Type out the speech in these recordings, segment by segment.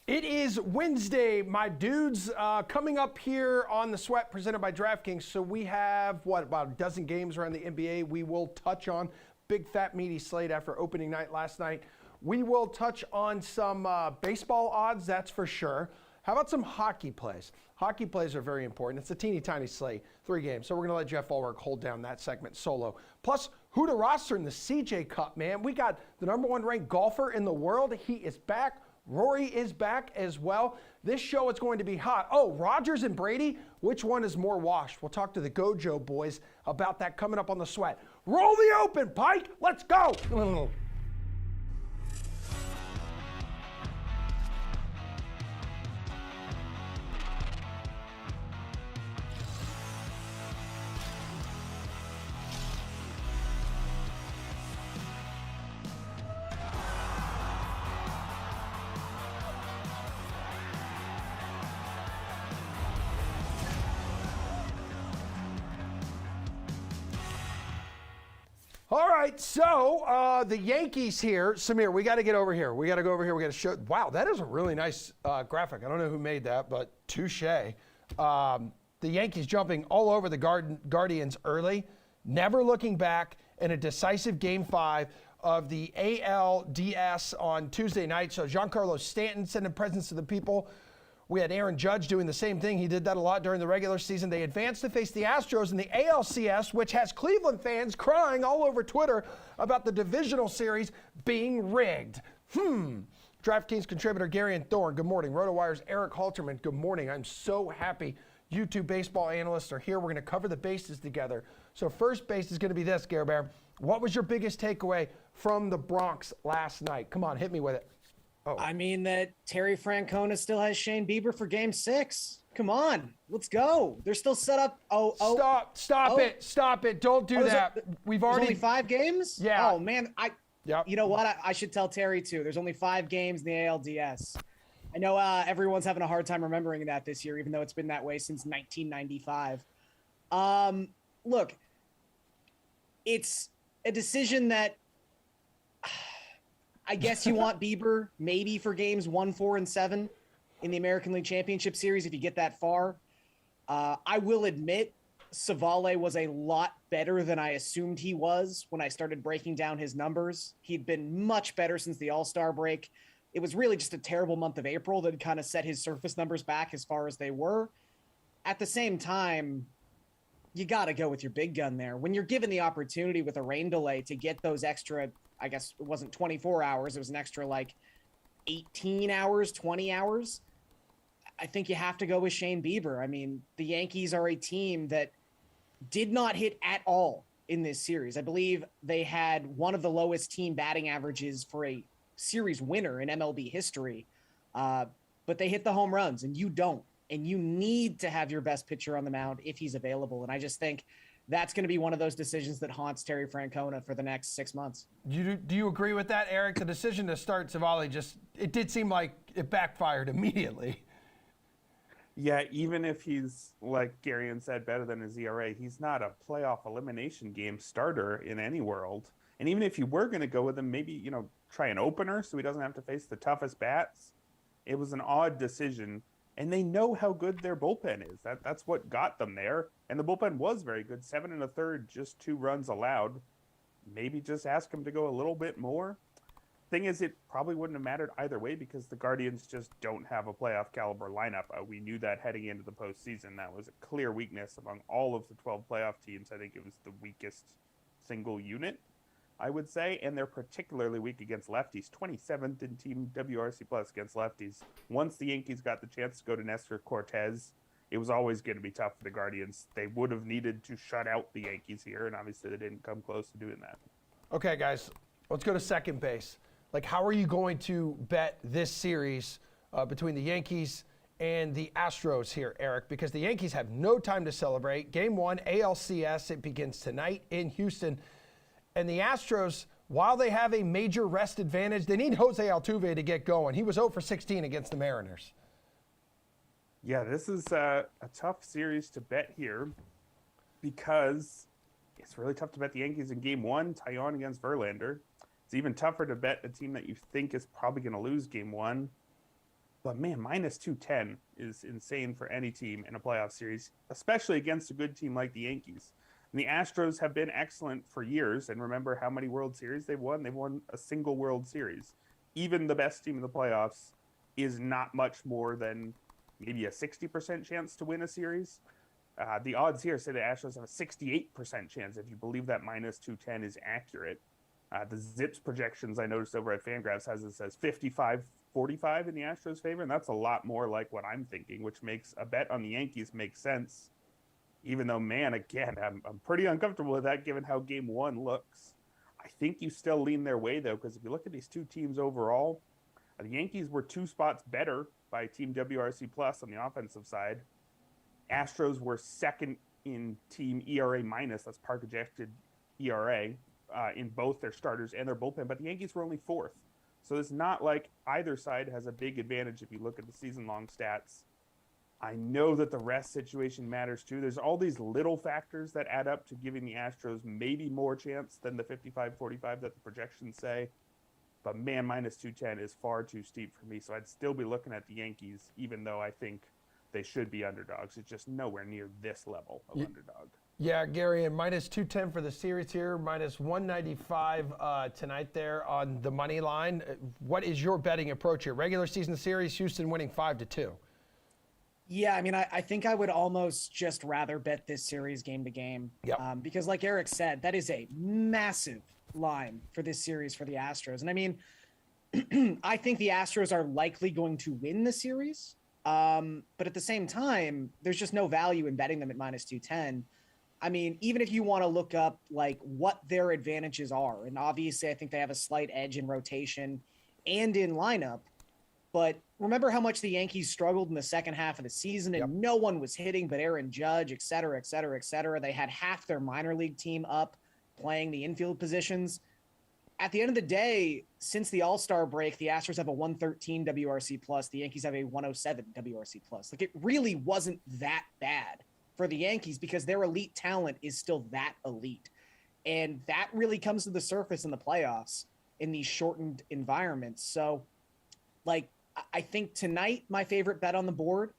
It is Wednesday, my dudes. Coming up here on The Sweat, presented by DraftKings. So we have, about a dozen games around the NBA we will touch on. Big, fat, meaty slate after opening night last night. We will touch on some baseball odds, that's for sure. How about some hockey plays? Hockey plays are very important. It's a teeny tiny slate, 3 games. So we're going to let Jeff Ulrich hold down that segment solo. Plus, who to roster in the CJ Cup, man? We got the #1 ranked golfer in the world. He is back. Rory is back as well. This show is going to be hot. Oh, Rodgers and Brady, which one is more washed? We'll talk to the Gojo boys about that coming up on The Sweat. Roll the open, Pike. Let's go. All right, so the Yankees here. Samir, we got to get over here. We got to go over here. We got to show. Wow, that is a really nice graphic. I don't know who made that, but touche. The Yankees jumping all over the Guardians early, never looking back in a decisive Game 5 of the ALDS on Tuesday night. So Giancarlo Stanton sending presents to the people. We had Aaron Judge doing the same thing. He did that a lot during the regular season. They advanced to face the Astros in the ALCS, which has Cleveland fans crying all over Twitter about the divisional series being rigged. DraftKings contributor Gary and Thorne, good morning. RotoWire's Eric Halterman, good morning. I'm so happy you two baseball analysts are here. We're going to cover the bases together. So first base is going to be this, Gare Bear. What was your biggest takeaway from the Bronx last night? Come on, hit me with it. Oh. I mean that Terry Francona still has Shane Bieber for Game 6. Come on, let's go. They're still set up. Stop it. Don't do that. We've already only 5 games. Yeah. Oh man, you know what? I should tell Terry too. There's only 5 games in the ALDS. I know everyone's having a hard time remembering that this year, even though it's been that way since 1995. Look, it's a decision that I guess you want Bieber maybe for games 1, 4, and 7 in the American League Championship Series if you get that far. I will admit Savale was a lot better than I assumed he was when I started breaking down his numbers. He'd been much better since the All-Star break. It was really just a terrible month of April that kind of set his surface numbers back as far as they were. At the same time, you got to go with your big gun there. When you're given the opportunity with a rain delay to get those extra, I guess it wasn't 24 hours, it was an extra like 18 hours, 20 hours. I think you have to go with Shane Bieber. I mean, the Yankees are a team that did not hit at all in this series. I believe they had one of the lowest team batting averages for a series winner in MLB history. But they hit the home runs and you don't. And you need to have your best pitcher on the mound if he's available. And I just think that's going to be one of those decisions that haunts Terry Francona for the next 6 months. Do you agree with that, Eric? The decision to start Savale it did seem like it backfired immediately. Yeah, even if he's, like Garion said, better than his ERA, he's not a playoff elimination game starter in any world. And even if you were going to go with him, maybe, try an opener so he doesn't have to face the toughest bats. It was an odd decision. And they know how good their bullpen is. That's what got them there. And the bullpen was very good. 7 1/3, just 2 runs allowed. Maybe just ask him to go a little bit more. Thing is, it probably wouldn't have mattered either way because the Guardians just don't have a playoff caliber lineup. We knew that heading into the postseason. That was a clear weakness among all of the 12 playoff teams. I think it was the weakest single unit, I would say, and they're particularly weak against lefties. 27th in Team WRC Plus against lefties. Once the Yankees got the chance to go to Nestor Cortez, it was always going to be tough for the Guardians. They would have needed to shut out the Yankees here, and obviously they didn't come close to doing that. Okay, guys, let's go to second base. How are you going to bet this series between the Yankees and the Astros here, Eric? Because the Yankees have no time to celebrate. Game 1, ALCS, it begins tonight in Houston. And the Astros, while they have a major rest advantage, they need Jose Altuve to get going. He was 0 for 16 against the Mariners. Yeah, this is a tough series to bet here because it's really tough to bet the Yankees in Game 1, Taillon against Verlander. It's even tougher to bet a team that you think is probably going to lose Game 1. But man, minus 210 is insane for any team in a playoff series, especially against a good team like the Yankees. And the Astros have been excellent for years. And remember how many World Series they've won? They've won a single World Series. Even the best team in the playoffs is not much more than maybe a 60% chance to win a series. The odds here say the Astros have a 68% chance, if you believe that minus 210 is accurate. The Zips projections I noticed over at Fangraphs has it says 55-45 in the Astros' favor, and that's a lot more like what I'm thinking, which makes a bet on the Yankees make sense. Even though, man, again, I'm pretty uncomfortable with that given how Game 1 looks. I think you still lean their way, though, because if you look at these two teams overall, the Yankees were 2 spots better by Team WRC Plus on the offensive side. Astros were second in team ERA minus, that's par projected ERA, in both their starters and their bullpen, but the Yankees were only 4th. So it's not like either side has a big advantage if you look at the season-long stats. I know that the rest situation matters too. There's all these little factors that add up to giving the Astros maybe more chance than the 55-45 that the projections say. But man, minus 210 is far too steep for me. So I'd still be looking at the Yankees, even though I think they should be underdogs. It's just nowhere near this level of underdog. Yeah, Gary, and minus 210 for the series here, minus 195 tonight there on the money line. What is your betting approach here? Regular season series, Houston winning 5-2. Yeah, I mean, I think I would almost just rather bet this series game to game. Yep. Because like Eric said, that is a massive line for this series for the Astros. And I mean, I think the Astros are likely going to win the series. But at the same time, there's just no value in betting them at minus 210. I mean, even if you want to look up like what their advantages are, and obviously I think they have a slight edge in rotation and in lineup, but remember how much the Yankees struggled in the second half of the season and no one was hitting but Aaron Judge, et cetera, et cetera, et cetera. They had half their minor league team up playing the infield positions. At the end of the day, since the All-Star break, the Astros have a 113 WRC plus. The Yankees have a 107 WRC plus. Like, it really wasn't that bad for the Yankees because their elite talent is still that elite. And that really comes to the surface in the playoffs in these shortened environments. So, like, I think tonight my favorite bet on the board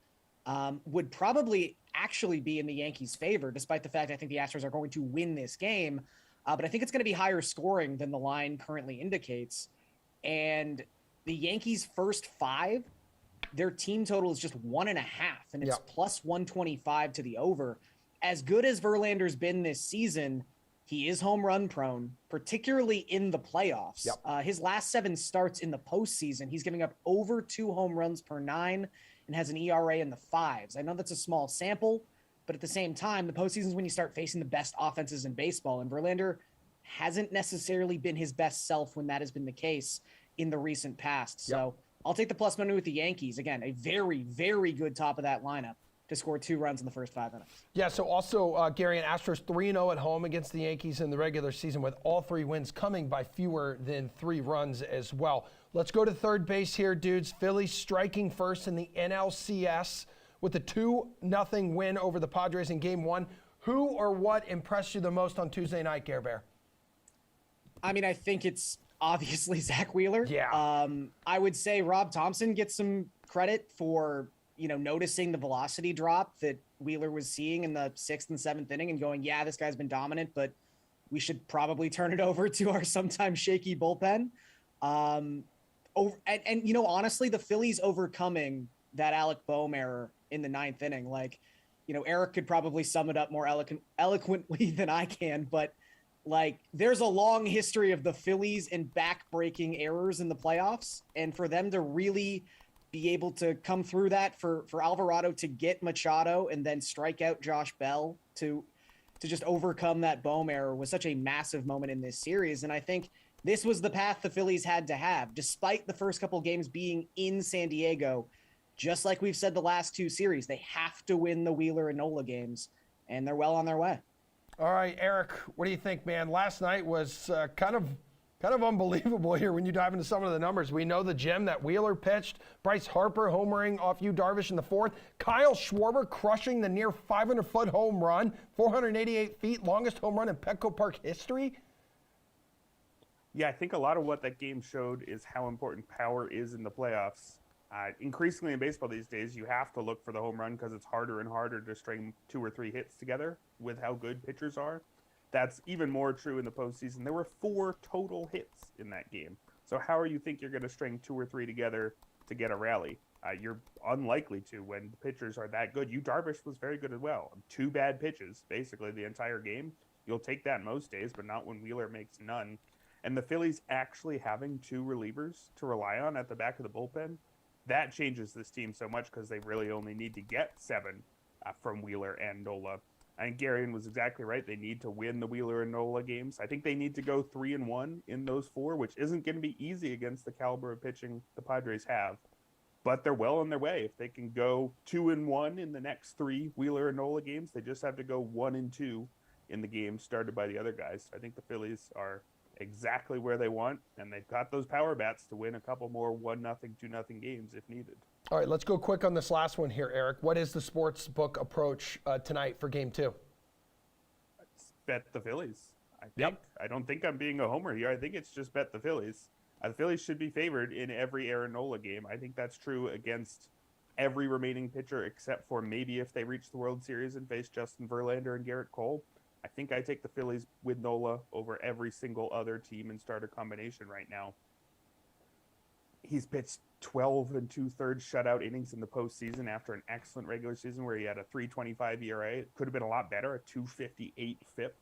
would probably actually be in the Yankees' favor, despite the fact I think the Astros are going to win this game. But I think it's going to be higher scoring than the line currently indicates. And the Yankees' first 5, their team total is just 1.5, and it's plus 125 to the over. As good as Verlander's been this season, he is home run prone, particularly in the playoffs. His last 7 starts in the postseason, he's giving up over 2 home runs per 9 and has an ERA in the 5s. I know that's a small sample, but at the same time, the postseason is when you start facing the best offenses in baseball, and Verlander hasn't necessarily been his best self when that has been the case in the recent past. So I'll take the plus money with the Yankees. Again, a very, very good top of that lineup to score 2 runs in the first 5 minutes. Yeah, so also, Gary, and Astros 3-0 at home against the Yankees in the regular season, with all 3 wins coming by fewer than 3 runs as well. Let's go to third base here, dudes. Phillies striking first in the NLCS with a 2-0 win over the Padres in Game 1. Who or what impressed you the most on Tuesday night, Gare Bear? I mean, I think it's obviously Zach Wheeler. Yeah. I would say Rob Thompson gets some credit for, noticing the velocity drop that Wheeler was seeing in the 6th and 7th inning and going, yeah, this guy's been dominant, but we should probably turn it over to our sometimes shaky bullpen. Honestly, the Phillies overcoming that Alec Boehm error in the 9th inning, Eric could probably sum it up more eloquently than I can, but there's a long history of the Phillies and back-breaking errors in the playoffs, and for them to really be able to come through that, for Alvarado to get Machado and then strike out Josh Bell to just overcome that Boehm error was such a massive moment in this series. And I think this was the path the Phillies had to have, despite the first couple games being in San Diego. Just like we've said the last 2 series, they have to win the Wheeler and Nola games, and they're well on their way. All right, Eric, what do you think, man? Last night was kind of unbelievable here when you dive into some of the numbers. We know the gem that Wheeler pitched, Bryce Harper homering off Yu Darvish in the 4th, Kyle Schwarber crushing the near 500-foot home run, 488 feet, longest home run in Petco Park history. Yeah, I think a lot of what that game showed is how important power is in the playoffs. Increasingly in baseball these days, you have to look for the home run because it's harder and harder to string 2 or 3 hits together with how good pitchers are. That's even more true in the postseason. There were 4 total hits in that game. So how are you think you're going to string 2 or 3 together to get a rally? You're unlikely to when the pitchers are that good. Darvish was very good as well. 2 bad pitches, basically the entire game. You'll take that most days, but not when Wheeler makes none. And the Phillies actually having 2 relievers to rely on at the back of the bullpen, that changes this team so much because they really only need to get 7 from Wheeler and Nola. I think Garion was exactly right. They need to win the Wheeler and Nola games. I think they need to go 3-1 in those 4, which isn't going to be easy against the caliber of pitching the Padres have. But they're well on their way. If they can go 2-1 in the next 3 Wheeler and Nola games, they just have to go 1-2 in the games started by the other guys. I think the Phillies are exactly where they want, and they've got those power bats to win a couple more 1-0, 2-0 games if needed. All right, let's go quick on this last one here, Eric. What is the sports book approach tonight for Game 2? Bet the Phillies. Yep. I don't think I'm being a homer here. I think it's just bet the Phillies. The Phillies should be favored in every Aaron Nola game. I think that's true against every remaining pitcher except for maybe if they reach the World Series and face Justin Verlander and Garrett Cole. I think I take the Phillies with Nola over every single other team and starter combination right now. He's pitched 12 2/3 shutout innings in the postseason after an excellent regular season where he had a 3.25 ERA. It could have been a lot better, a 2.58 FIP.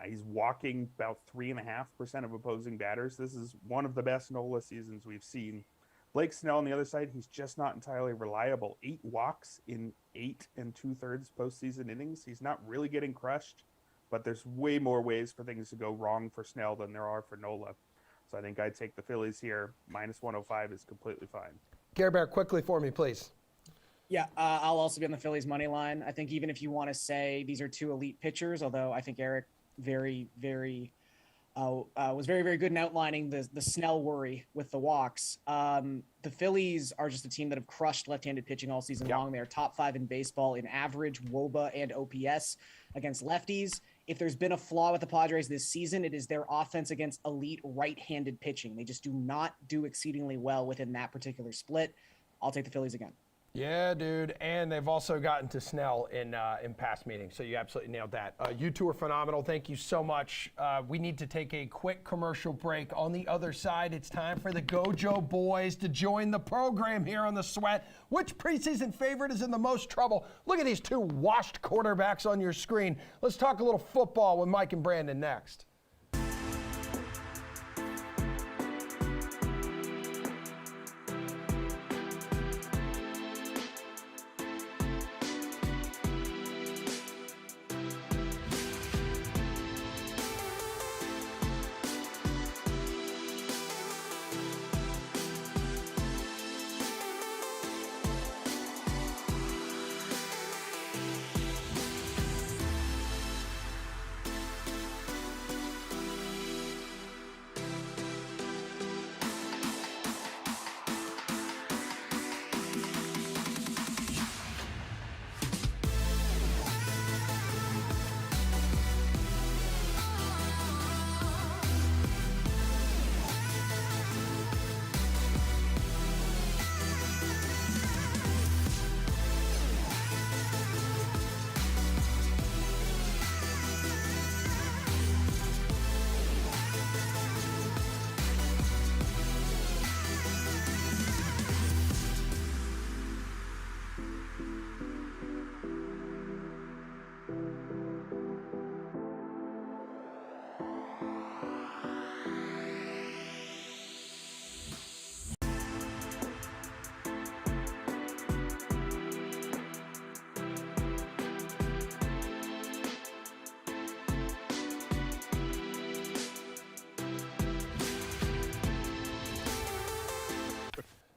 He's walking about 3.5% of opposing batters. This is one of the best Nola seasons we've seen. Blake Snell on the other side, he's just not entirely reliable. 8 walks in 8 2/3 postseason innings. He's not really getting crushed, but there's way more ways for things to go wrong for Snell than there are for Nola. So I think I'd take the Phillies here. Minus 105 is completely fine. Gare Bear, quickly for me, please. Yeah, I'll also be on the Phillies money line. I think even if you want to say these are 2 elite pitchers, although I think Eric was very, very good in outlining the Snell worry with the walks. The Phillies are just a team that have crushed left-handed pitching all season long. They are top 5 in baseball in average, WOBA, and OPS against lefties. If there's been a flaw with the Padres this season, it is their offense against elite right-handed pitching. They just do not do exceedingly well within that particular split. I'll take the Phillies again. Yeah, dude, and they've also gotten to Snell in past meetings, so you absolutely nailed that. You two are phenomenal. Thank you so much. We need to take a quick commercial break. On the other side, it's time for the Gojo boys to join the program here on The Sweat. Which preseason favorite is in the most trouble? Look at these 2 washed quarterbacks on your screen. Let's talk a little football with Mike and Brandon next.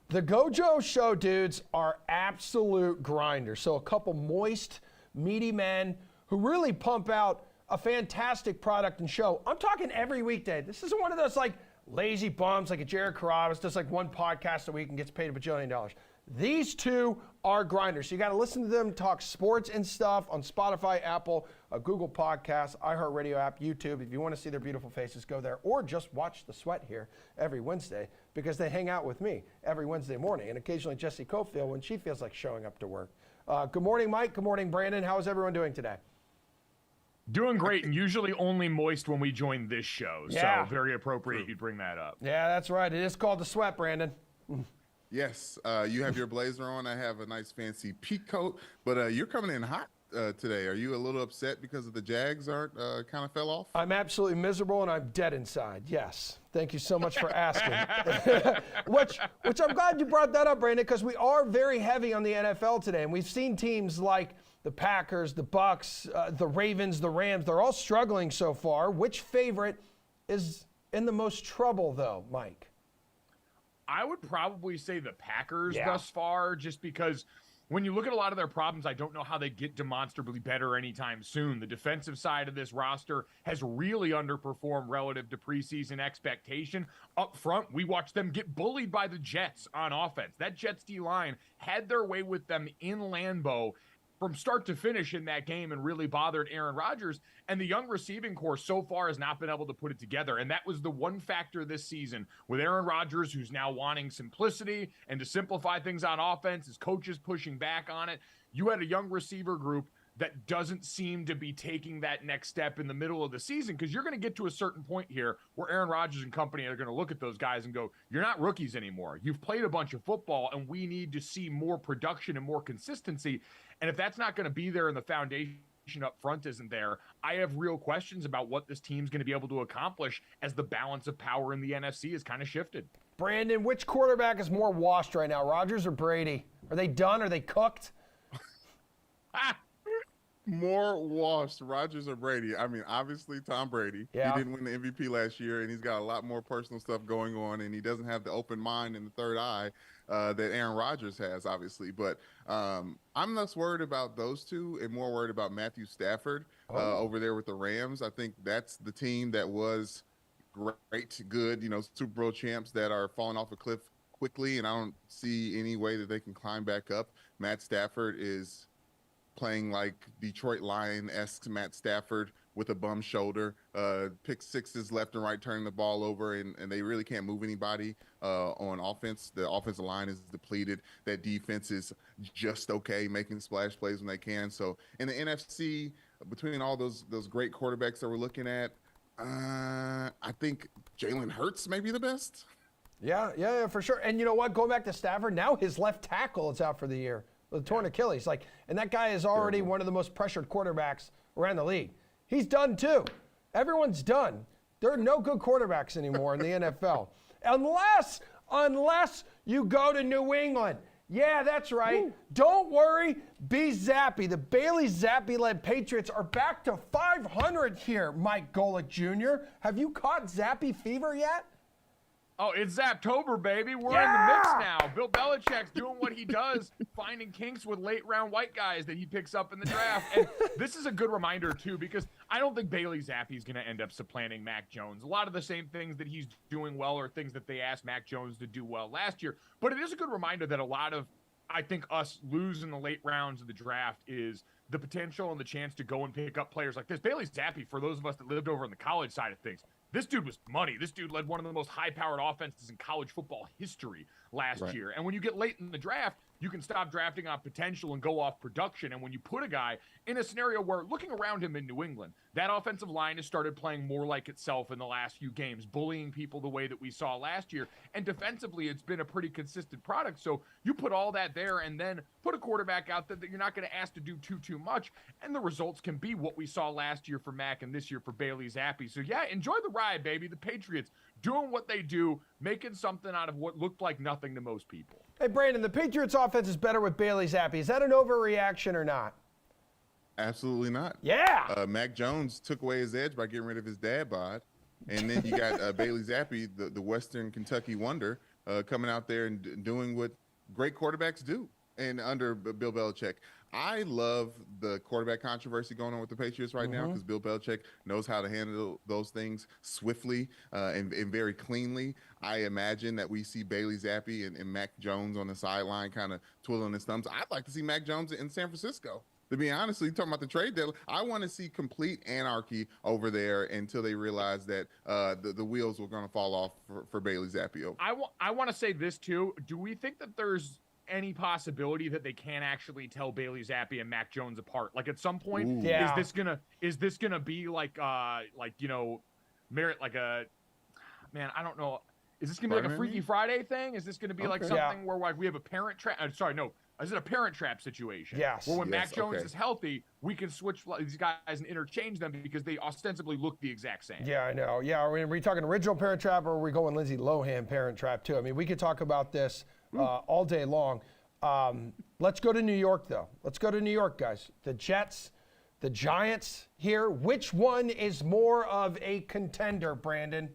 The Gojo Show dudes are absolute grinders. So a couple moist, meaty men who really pump out a fantastic product and show. I'm talking every weekday. This isn't one of those like lazy bums like a Jared Carrabis does like one podcast a week and gets paid $1 bajillion. These 2 are grinders. So you got to listen to them talk sports and stuff on Spotify, Apple, Google Podcasts, iHeartRadio app, YouTube. If you want to see their beautiful faces, go there, or just watch the sweat here every Wednesday, because they hang out with me every Wednesday morning, and occasionally Jessie Cofield when she feels like showing up to work. Good morning, Mike. Good morning, Brandon. How is everyone doing today? Doing great, and usually only moist when we join this show. Yeah. So very appropriate you'd bring that up. Yeah, that's right. It is called the sweat, Brandon. Yes, you have your blazer on. I have a nice fancy peak coat, but you're coming in hot today. Are you a little upset because of the Jags aren't kind of fell off? I'm absolutely miserable, and I'm dead inside. Yes. Thank you so much for asking. which I'm glad you brought that up, Brandon, because we are very heavy on the NFL today, and we've seen teams like the Packers, the Bucks, the Ravens, the Rams. They're all struggling so far. Which favorite is in the most trouble, though, Mike? I would probably say the Packers thus far, just because when you look at a lot of their problems, I don't know how they get demonstrably better anytime soon. The defensive side of this roster has really underperformed relative to preseason expectation. Up front, we watched them get bullied by the Jets on offense. That Jets D-line had their way with them in Lambeau from start to finish in that game and really bothered Aaron Rodgers. And the young receiving corps so far has not been able to put it together. And that was the one factor this season with Aaron Rodgers, who's now wanting simplicity and to simplify things on offense, his coaches pushing back on it. You had a young receiver group that doesn't seem to be taking that next step in the middle of the season, because you're going to get to a certain point here where Aaron Rodgers and company are going to look at those guys and go, you're not rookies anymore. You've played a bunch of football, and we need to see more production and more consistency. And if that's not going to be there and the foundation up front isn't there, I have real questions about what this team's going to be able to accomplish as the balance of power in the NFC has kind of shifted. Brandon, which quarterback is more washed right now, Rodgers or Brady? Are they done? Are they cooked? More washed, Rodgers or Brady? I mean, obviously Tom Brady. Yeah. He didn't win the MVP last year, and he's got a lot more personal stuff going on, and he doesn't have the open mind and the third eye that Aaron Rodgers has, obviously. But I'm less worried about those two and more worried about Matthew Stafford over there with the Rams. I think that's the team that was great, good, Super Bowl champs that are falling off a cliff quickly, and I don't see any way that they can climb back up. Matt Stafford is playing like Detroit Lion-esque Matt Stafford with a bum shoulder, pick sixes left and right, turning the ball over, and they really can't move anybody on offense. The offensive line is depleted. That defense is just okay, making splash plays when they can. So in the NFC, between all those great quarterbacks that we're looking at, I think Jalen Hurts may be the best. Yeah, for sure. And you know what? Going back to Stafford, now his left tackle is out for the year with a torn Achilles. And that guy is already one of the most pressured quarterbacks around the league. He's done too. Everyone's done. There are no good quarterbacks anymore in the NFL. Unless you go to New England. Yeah, that's right. Woo. Don't worry. Be Zappy. The Bailey Zappy-led Patriots are back to 500 here, Mike Golick Jr. Have you caught Zappy fever yet? Oh, it's Zaptober, baby. We're in the mix now. Bill Belichick's doing what he does, finding kinks with late-round white guys that he picks up in the draft. And this is a good reminder, too, because I don't think Bailey Zappi is going to end up supplanting Mac Jones. A lot of the same things that he's doing well are things that they asked Mac Jones to do well last year. But it is a good reminder that a lot of, I think, us lose in the late rounds of the draft is the potential and the chance to go and pick up players like this. Bailey Zappi, for those of us that lived over on the college side of things, this dude was money. This dude led one of the most high-powered offenses in college football history last year. And when you get late in the draft, you can stop drafting on potential and go off production. And when you put a guy in a scenario where, looking around him in New England, that offensive line has started playing more like itself in the last few games, bullying people the way that we saw last year. And defensively, it's been a pretty consistent product. So you put all that there and then put a quarterback out there that you're not going to ask to do too much. And the results can be what we saw last year for Mac and this year for Bailey Zappi. So yeah, enjoy the ride, baby. The Patriots doing what they do, making something out of what looked like nothing to most people. Hey, Brandon, the Patriots offense is better with Bailey Zappi. Is that an overreaction or not? Absolutely not. Yeah. Mac Jones took away his edge by getting rid of his dad bod. And then you got Bailey Zappi, the Western Kentucky wonder, coming out there and doing what great quarterbacks do. And under Bill Belichick, I love the quarterback controversy going on with the Patriots right now because Bill Belichick knows how to handle those things swiftly and very cleanly. I imagine that we see Bailey Zappi and Mac Jones on the sideline kind of twiddling his thumbs. I'd like to see Mac Jones in San Francisco. To be honestly talking about the trade deadline, I want to see complete anarchy over there until they realize that the wheels were going to fall off for Bailey Zappi. I want to say this too. Do we think that there's any possibility that they can actually tell Bailey Zappi and Mac Jones apart? Like at some point, Yeah. is this gonna be like you know, merit like a man? I don't know. Is this gonna be like a Freaky Friday thing? Is this gonna be like something where like we have a parent trap? Sorry, no. Is it a parent trap situation? Yes. Where when Yes, Mac Jones okay. is healthy, we can switch these guys and interchange them because they ostensibly look the exact same. Yeah, I know. Yeah, are we talking original Parent Trap, or are we going Lindsay Lohan Parent Trap too? I mean, we could talk about this all day long. Let's go to New York, though. Let's go to New York, guys. The Jets, the Giants here. Which one is more of a contender, Brandon?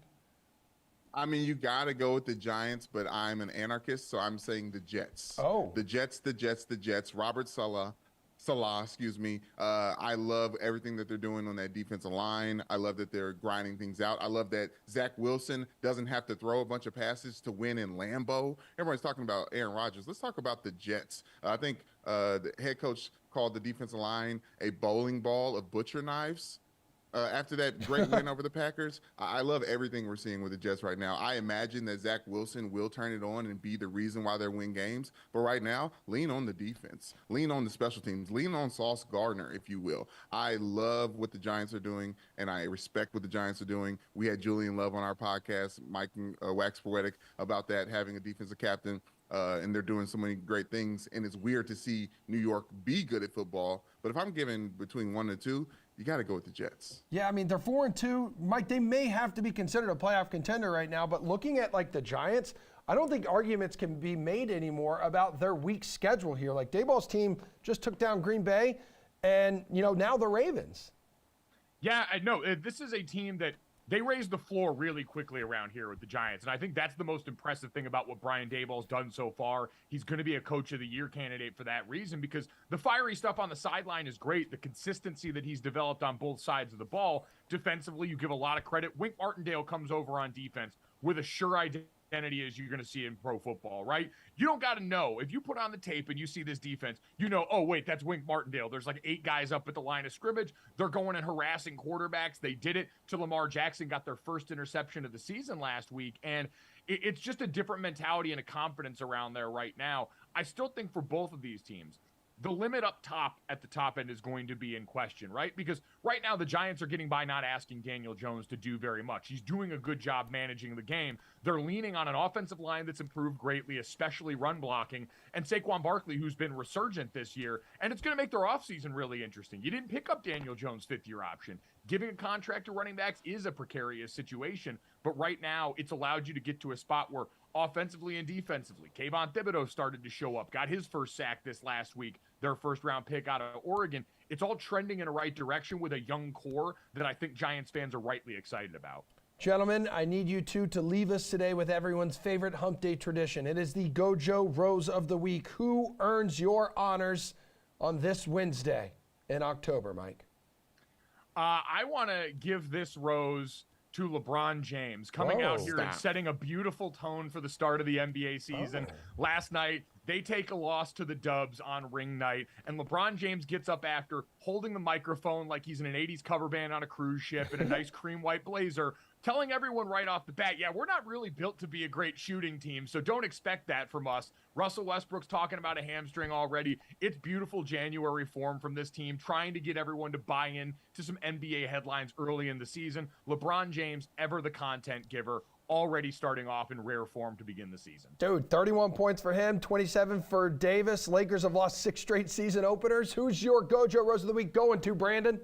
I mean, you got to go with the Giants, but I'm an anarchist, so I'm saying the Jets. Oh. The Jets. Robert Salah, excuse me. I love everything that they're doing on that defensive line. I love that they're grinding things out. I love that Zach Wilson doesn't have to throw a bunch of passes to win in Lambeau. Everybody's talking about Aaron Rodgers. Let's talk about the Jets. I think the head coach called the defensive line a bowling ball of butcher knives. After that great win over the Packers, I love everything we're seeing with the Jets right now. I imagine that Zach Wilson will turn it on and be the reason why they win games. But right now, lean on the defense, lean on the special teams, lean on Sauce Gardner, if you will. I love what the Giants are doing, and I respect what the Giants are doing. We had Julian Love on our podcast, Mike Wax Poetic, about that, having a defensive captain. And they're doing so many great things, and it's weird to see New York be good at football. But if I'm giving between 1 and 2, you got to go with the Jets. Yeah, I mean, they're 4-2. Mike, they may have to be considered a playoff contender right now, but looking at like the Giants, I don't think arguments can be made anymore about their weak schedule here. Like Daboll's team just took down Green Bay, and now the Ravens. Yeah, I know. This is a team that they raised the floor really quickly around here with the Giants. And I think that's the most impressive thing about what Brian Daboll's done so far. He's going to be a coach of the year candidate for that reason, because the fiery stuff on the sideline is great. The consistency that he's developed on both sides of the ball. Defensively, you give a lot of credit. Wink Martindale comes over on defense with a sure identity as you're going to see in pro football, right? You don't got to know. If you put on the tape and you see this defense, oh, wait, that's Wink Martindale. There's like 8 guys up at the line of scrimmage. They're going and harassing quarterbacks. They did it to Lamar Jackson, got their first interception of the season last week. And it's just a different mentality and a confidence around there right now. I still think for both of these teams, the limit up top at the top end is going to be in question, right? Because right now the Giants are getting by not asking Daniel Jones to do very much. He's doing a good job managing the game. They're leaning on an offensive line that's improved greatly, especially run blocking, and Saquon Barkley, who's been resurgent this year, and it's going to make their offseason really interesting. You didn't pick up Daniel Jones' fifth-year option. Giving a contract to running backs is a precarious situation, but right now it's allowed you to get to a spot where offensively and defensively, Kayvon Thibodeau started to show up, got his first sack this last week, their first-round pick out of Oregon. It's all trending in a right direction with a young core that I think Giants fans are rightly excited about. Gentlemen, I need you two to leave us today with everyone's favorite hump day tradition. It is the Gojo Rose of the Week. Who earns your honors on this Wednesday in October, Mike? I want to give this rose to LeBron James, coming out here and setting a beautiful tone for the start of the NBA season. Last night, they take a loss to the Dubs on ring night, and LeBron James gets up after holding the microphone like he's in an 80s cover band on a cruise ship in a nice cream white blazer, telling everyone right off the bat, yeah, we're not really built to be a great shooting team, so don't expect that from us. Russell Westbrook's talking about a hamstring already. It's beautiful January form from this team, trying to get everyone to buy in to some NBA headlines early in the season. LeBron James, ever the content giver, already starting off in rare form to begin the season. Dude, 31 points for him, 27 for Davis. Lakers have lost 6 straight season openers. Who's your Gojo Rose of the Week going to, Brandon?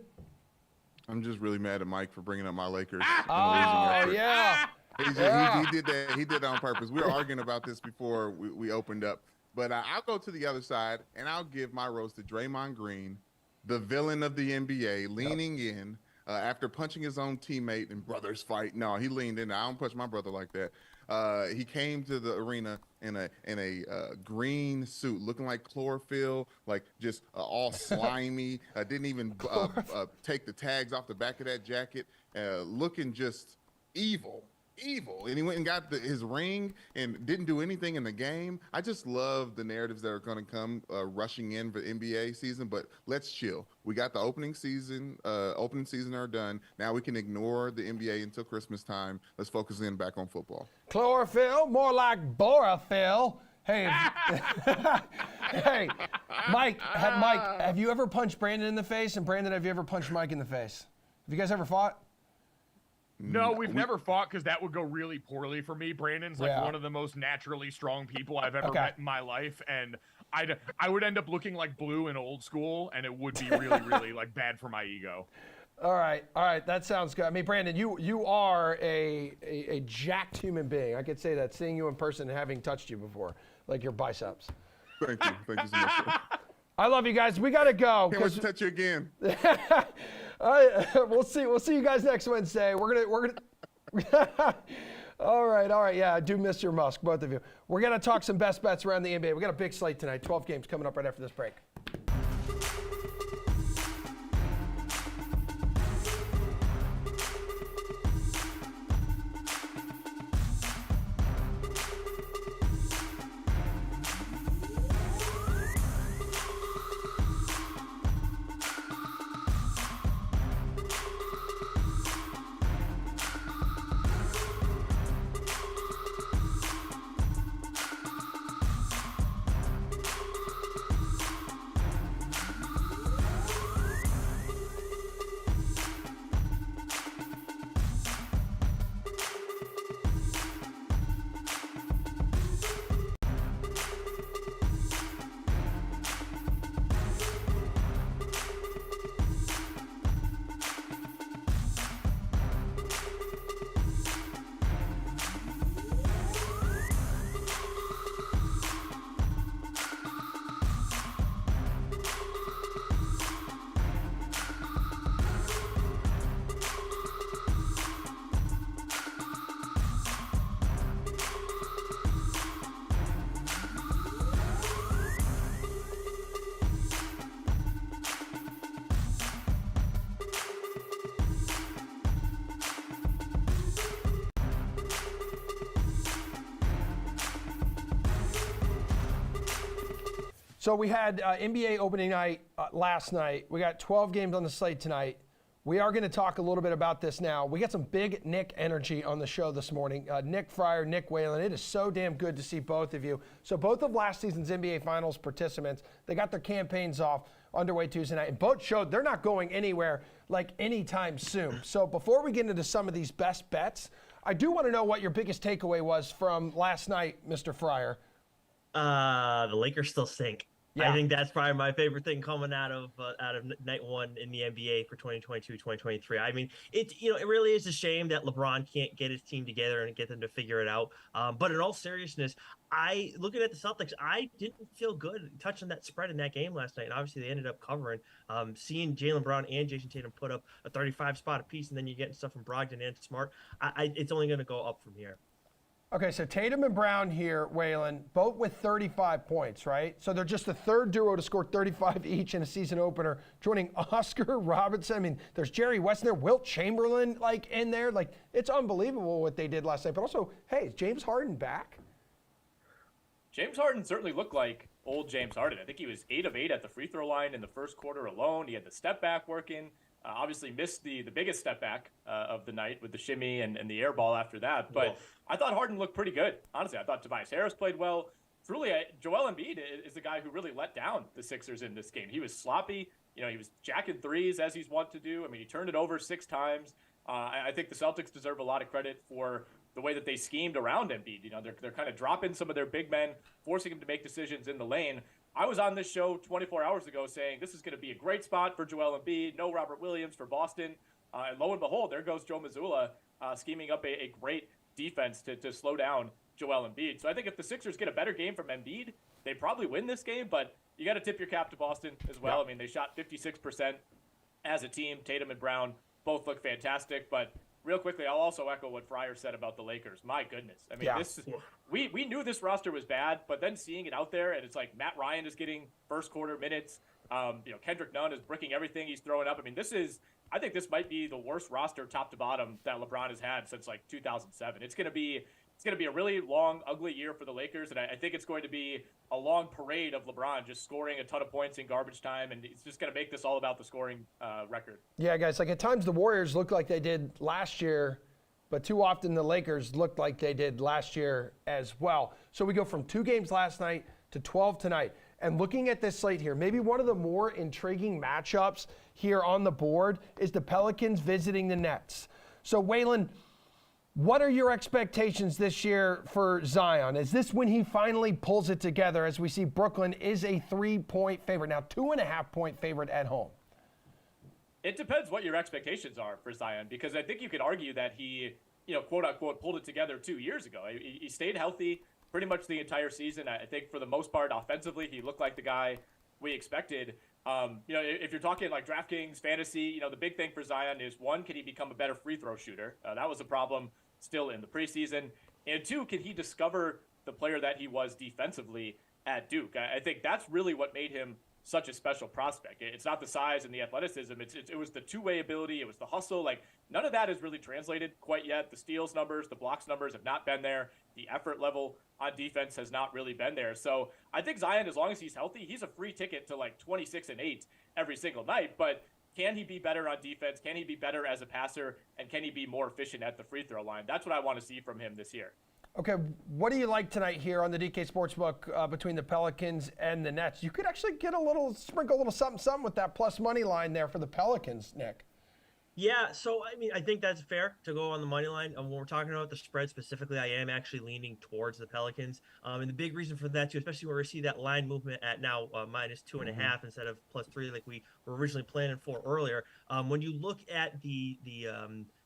I'm just really mad at Mike for bringing up my Lakers. Oh, yeah. He did that. He did that on purpose. We were arguing about this before we opened up. But I'll go to the other side, and I'll give my rose to Draymond Green, the villain of the NBA, leaning in after punching his own teammate in brothers fight. No, he leaned in. I don't punch my brother like that. He came to the arena in a green suit, looking like chlorophyll, like just all slimy. Didn't even take the tags off the back of that jacket, looking just evil. evil, and he went and got his ring and didn't do anything in the game. I just love the narratives that are going to come rushing in for the NBA season, but let's chill. We got the opening season are done. Now we can ignore the NBA until Christmas time. Let's focus in back on football. Chlorophyll, more like borophyll. Hey, hey, Mike, have you ever punched Brandon in the face? And Brandon, have you ever punched Mike in the face? Have you guys ever fought? No, we've never fought because that would go really poorly for me. Brandon's like Yeah. one of the most naturally strong people I've ever met in my life, and I would end up looking like Blue in Old School, and it would be really, really like bad for my ego. All right, that sounds good. I mean, Brandon, you are a jacked human being. I could say that, seeing you in person and having touched you before, like your biceps. Thank you so much. Sir. I love you guys. We got to go. Can't wait to touch you again. We'll see you guys next Wednesday. We're gonna. All right. Yeah, I do miss your musk, both of you. We're gonna talk some best bets around the NBA. We got a big slate tonight. 12 games coming up right after this break. So we had NBA opening night last night. We got 12 games on the slate tonight. We are going to talk a little bit about this now. We got some big Nick energy on the show this morning. Nick Fryer, Nick Whalen. It is so damn good to see both of you. So both of last season's NBA Finals participants, they got their campaigns off underway Tuesday night, and both showed they're not going anywhere like anytime soon. So before we get into some of these best bets, I do want to know what your biggest takeaway was from last night, Mr. Fryer. The Lakers still stink. Yeah. I think that's probably my favorite thing coming out of night one in the NBA for 2022-2023. I mean, it really is a shame that LeBron can't get his team together and get them to figure it out. But in all seriousness, looking at the Celtics, I didn't feel good touching that spread in that game last night. And obviously they ended up covering. Seeing Jaylen Brown and Jason Tatum put up a 35 spot apiece, and then you're getting stuff from Brogdon and Smart. It's only going to go up from here. Okay, so Tatum and Brown here, Waylon, both with 35 points, right? So they're just the third duo to score 35 each in a season opener, joining Oscar Robertson. I mean, there's Jerry West in there, Wilt Chamberlain, in there. It's unbelievable what they did last night. But also, hey, is James Harden back? James Harden certainly looked like old James Harden. I think he was 8 of 8 at the free throw line in the first quarter alone. He had the step back working. Obviously missed the biggest step back of the night with the shimmy and the air ball after that. But I thought Harden looked pretty good. Honestly, I thought Tobias Harris played well. Truly, Joel Embiid is the guy who really let down the Sixers in this game. He was sloppy. He was jacking threes as he's wont to do. I mean, he turned it over 6 times. I think the Celtics deserve a lot of credit for the way that they schemed around Embiid. They're kind of dropping some of their big men, forcing him to make decisions in the lane. I was on this show 24 hours ago saying this is going to be a great spot for Joel Embiid, no Robert Williams for Boston. And lo and behold, there goes Joe Mazzulla scheming up a great defense to slow down Joel Embiid. So I think if the Sixers get a better game from Embiid, they probably win this game, but you got to tip your cap to Boston as well. Yeah. I mean, they shot 56% as a team. Tatum and Brown both look fantastic, but real quickly, I'll also echo what Fryer said about the Lakers. My goodness. I mean, we knew this roster was bad, but then seeing it out there, and it's like Matt Ryan is getting first quarter minutes. Kendrick Nunn is bricking everything he's throwing up. I mean, I think this might be the worst roster top to bottom that LeBron has had since like 2007. It's going to be a really long, ugly year for the Lakers, and I think it's going to be a long parade of LeBron just scoring a ton of points in garbage time, and it's just going to make this all about the scoring record. Yeah, guys, like at times the Warriors looked like they did last year, but too often the Lakers looked like they did last year as well. So we go from 2 games last night to 12 tonight. And looking at this slate here, maybe one of the more intriguing matchups here on the board is the Pelicans visiting the Nets. So, Waylon, what are your expectations this year for Zion? Is this when he finally pulls it together, as we see Brooklyn is a 3-point favorite, now 2.5-point favorite at home? It depends what your expectations are for Zion, because I think you could argue that he, quote unquote, pulled it together 2 years ago. He stayed healthy pretty much the entire season. I think for the most part, offensively, he looked like the guy we expected. If you're talking like DraftKings, fantasy, the big thing for Zion is, 1, can he become a better free throw shooter? That was a problem still in the preseason. And 2, can he discover the player that he was defensively at Duke? I think that's really what made him such a special prospect. It's not the size and the athleticism. It was the two-way ability. It was the hustle. Like, none of that has really translated quite yet. The steals numbers, the blocks numbers have not been there. The effort level on defense has not really been there. So I think Zion, as long as he's healthy, he's a free ticket to like 26-8 every single night. But can he be better on defense? Can he be better as a passer? And can he be more efficient at the free throw line? That's what I want to see from him this year. Okay, what do you like tonight here on the DK Sportsbook between the Pelicans and the Nets? You could actually sprinkle a little something with that plus money line there for the Pelicans, Nick. Yeah, so I mean, I think that's fair to go on the money line. When we're talking about the spread specifically, I am actually leaning towards the Pelicans. And the big reason for that too, especially where we see that line movement at now -2.5 instead of +3, like we were originally planning for earlier. When you look at the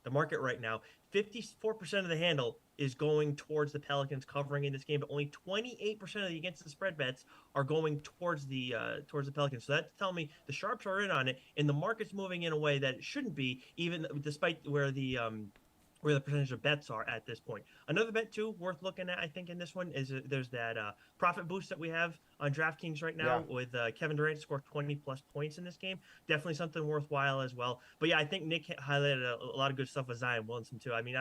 market right now, 54% of the handle is going towards the Pelicans covering in this game, but only 28% of the against the spread bets are going towards the Pelicans. So that's telling me the sharps are in on it, and the market's moving in a way that it shouldn't be, even despite where the percentage of bets are at this point. Another bet too worth looking at, I think, in this one is there's that profit boost that we have on DraftKings right now with Kevin Durant to score 20+ points in this game. Definitely something worthwhile as well. But yeah, I think Nick highlighted a lot of good stuff with Zion Williamson too. I mean,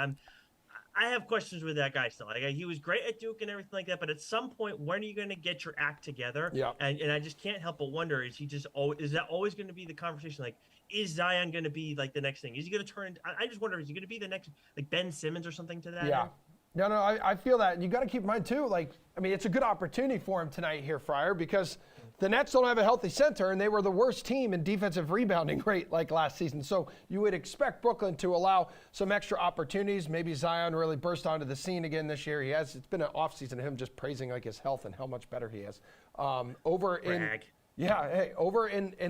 I have questions with that guy still. Like, he was great at Duke and everything like that, but at some point, when are you going to get your act together? Yeah. And I just can't help but wonder, is that always going to be the conversation? Like, is Zion going to be like the next thing? Is he going to turn? I just wonder, is he going to be the next like Ben Simmons or something to that? Yeah. end? No, I feel that. And you got to keep in mind too, like, I mean, it's a good opportunity for him tonight here, Fryer, because the Nets don't have a healthy center, and they were the worst team in defensive rebounding rate like last season. So you would expect Brooklyn to allow some extra opportunities. Maybe Zion really burst onto the scene again this year. It's been an offseason of him just praising like his health and how much better he is. Over in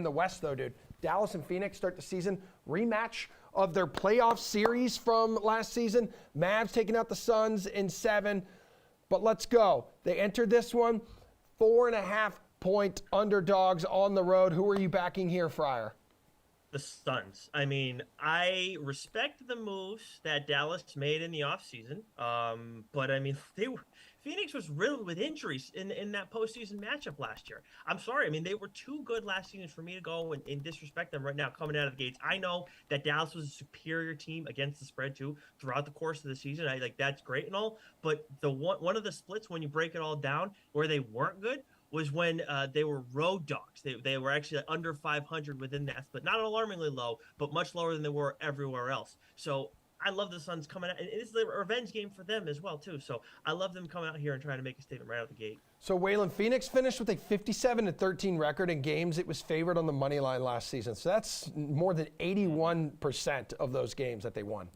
the West though, dude, Dallas and Phoenix start the season rematch of their playoff series from last season. Mavs taking out the Suns in 7. But let's go. They entered this one 4.5-point underdogs on the road. Who are you backing here, Fryer? The Suns. I mean, I respect the moves that Dallas made in the offseason. But I mean, Phoenix was riddled with injuries in that postseason matchup last year. I'm sorry. I mean, they were too good last season for me to go and disrespect them right now coming out of the gates. I know that Dallas was a superior team against the spread too throughout the course of the season. That's great and all, but the one of the splits when you break it all down where they weren't good was when they were road dogs. They were actually under 500 within that split. Not alarmingly low, but much lower than they were everywhere else. So I love the Suns coming out. And it's a revenge game for them as well, too. So I love them coming out here and trying to make a statement right out the gate. So, Waylon, Phoenix finished with a 57-13 record in games it was favored on the money line last season. So that's more than 81% of those games that they won.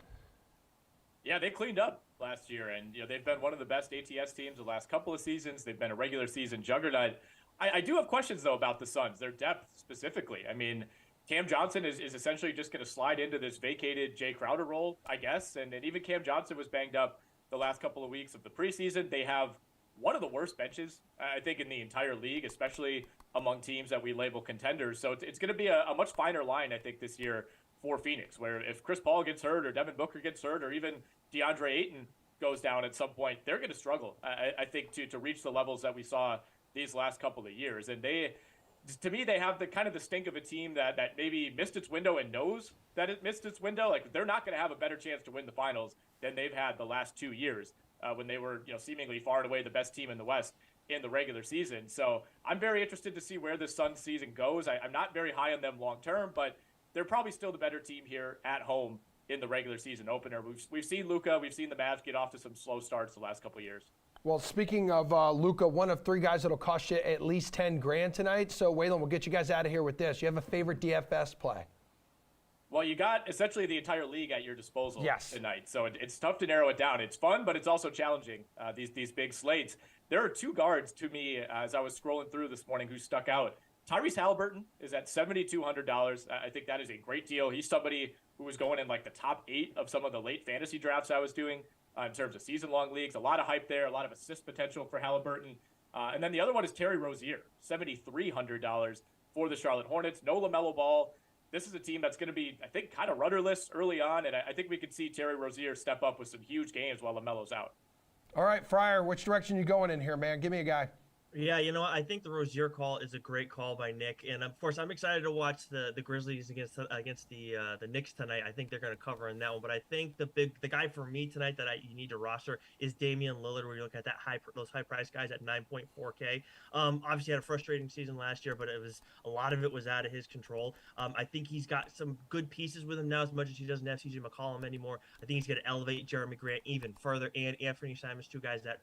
Yeah, they cleaned up last year, and they've been one of the best ATS teams the last couple of seasons. They've been a regular season juggernaut. I do have questions, though, about the Suns, their depth specifically. I mean, Cam Johnson is essentially just going to slide into this vacated Jay Crowder role, I guess. And even Cam Johnson was banged up the last couple of weeks of the preseason. They have one of the worst benches, I think, in the entire league, especially among teams that we label contenders. So it's going to be a much finer line, I think, this year for Phoenix, where if Chris Paul gets hurt or Devin Booker gets hurt or even DeAndre Ayton goes down at some point, they're going to struggle, I think, to reach the levels that we saw these last couple of years. And to me, they have the kind of the stink of a team that maybe missed its window and knows that it missed its window. Like, they're not going to have a better chance to win the finals than they've had the last 2 years when they were, seemingly far and away the best team in the West in the regular season. So I'm very interested to see where the Suns season goes. I'm not very high on them long term, but they're probably still the better team here at home in the regular season opener. We've seen Luka, we've seen the Mavs get off to some slow starts the last couple of years. Well, speaking of Luka, one of 3 guys that'll cost you at least $10,000 tonight. So, Waylon, we'll get you guys out of here with this. You have a favorite DFS play? Well, you got essentially the entire league at your disposal Yes. tonight. So it's tough to narrow it down. It's fun, but it's also challenging, these big slates. There are 2 guards to me as I was scrolling through this morning who stuck out. Tyrese Halliburton is at $7,200. I think that is a great deal. He's somebody who was going in like the top 8 of some of the late fantasy drafts I was doing in terms of season-long leagues. A lot of hype there, a lot of assist potential for Halliburton. And then the other one is Terry Rozier, $7,300 for the Charlotte Hornets. No LaMelo Ball. This is a team that's going to be, I think, kind of rudderless early on, and I think we could see Terry Rozier step up with some huge games while LaMelo's out. All right, Fryer, which direction you going in here, man? Give me a guy. Yeah, I think the Rozier call is a great call by Nick, and of course I'm excited to watch the Grizzlies against the Knicks tonight. I think they're going to cover in that one, but I think the guy for me tonight that you need to roster is Damian Lillard. Where you look at those high price guys at 9.4K. Obviously had a frustrating season last year, but a lot of it was out of his control. I think he's got some good pieces with him now, as much as he doesn't have CJ McCollum anymore. I think he's going to elevate Jeremy Grant even further, and Anthony Simons, 2 guys that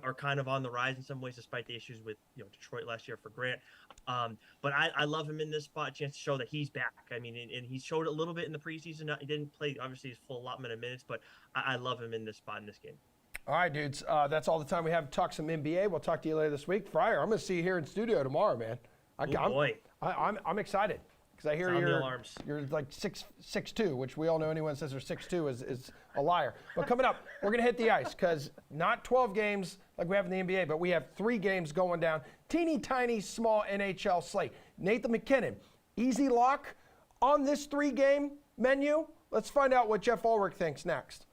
are kind of on the rise in some ways, despite the issues with Detroit last year for Grant. But I love him in this spot, chance to show that he's back. I mean, and he showed a little bit in the preseason. He didn't play, obviously, his full allotment of minutes, but I love him in this spot in this game. All right, dudes. That's all the time we have to talk some NBA. We'll talk to you later this week. Fryer, I'm going to see you here in studio tomorrow, man. I'm excited. Because I hear you're like 6'2", which we all know anyone says they're 6'2" is a liar. But coming up, we're going to hit the ice because not 12 games like we have in the NBA, but we have 3 games going down. Teeny tiny small NHL slate. Nathan McKinnon, easy lock on this 3-game menu. Let's find out what Jeff Ulrich thinks next.